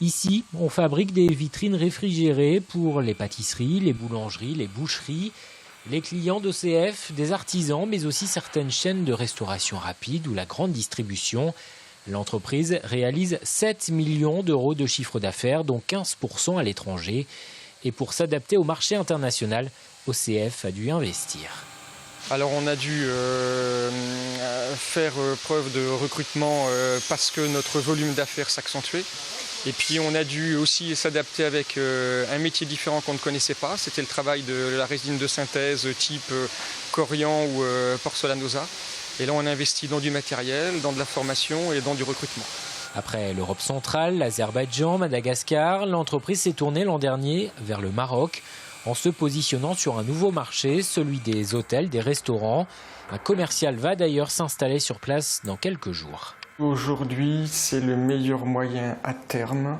Ici, on fabrique des vitrines réfrigérées pour les pâtisseries, les boulangeries, les boucheries. Les clients d'OCF, des artisans, mais aussi certaines chaînes de restauration rapide ou la grande distribution. L'entreprise réalise 7 millions d'euros de chiffre d'affaires, dont 15% à l'étranger. Et pour s'adapter au marché international, OCF a dû investir. Alors on a dû faire preuve de recrutement parce que notre volume d'affaires s'accentuait. Et puis on a dû aussi s'adapter avec un métier différent qu'on ne connaissait pas. C'était le travail de la résine de synthèse type corian ou porcelanosa. Et là on a investi dans du matériel, dans de la formation et dans du recrutement. Après l'Europe centrale, l'Azerbaïdjan, Madagascar, l'entreprise s'est tournée l'an dernier vers le Maroc en se positionnant sur un nouveau marché, celui des hôtels, des restaurants. Un commercial va d'ailleurs s'installer sur place dans quelques jours. Aujourd'hui, c'est le meilleur moyen à terme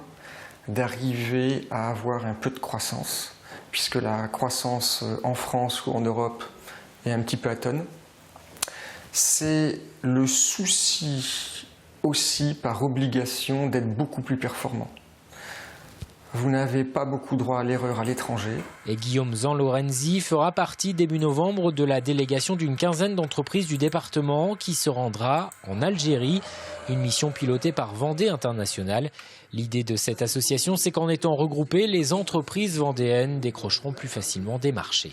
d'arriver à avoir un peu de croissance, puisque la croissance en France ou en Europe est un petit peu atone. C'est le souci aussi par obligation d'être beaucoup plus performant. Vous n'avez pas beaucoup droit à l'erreur à l'étranger. Et Guillaume Zanlorenzi fera partie début novembre de la délégation d'une quinzaine d'entreprises du département qui se rendra en Algérie, une mission pilotée par Vendée International. L'idée de cette association, c'est qu'en étant regroupées, les entreprises vendéennes décrocheront plus facilement des marchés.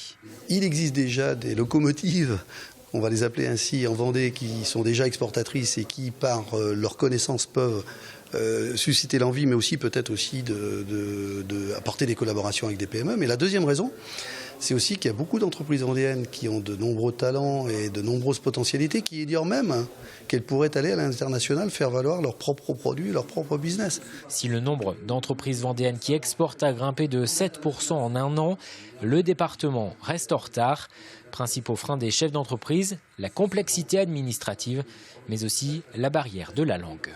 Il existe déjà des locomotives, on va les appeler ainsi, en Vendée, qui sont déjà exportatrices et qui, par leur connaissance, peuvent susciter l'envie, mais aussi peut-être aussi d'apporter des collaborations avec des PME. Mais la deuxième raison, c'est aussi qu'il y a beaucoup d'entreprises vendéennes qui ont de nombreux talents et de nombreuses potentialités, qui ignorent même qu'elles pourraient aller à l'international faire valoir leurs propres produits, leur propre business. Si le nombre d'entreprises vendéennes qui exportent a grimpé de 7% en un an, le département reste en retard. Principaux freins des chefs d'entreprise, la complexité administrative, mais aussi la barrière de la langue.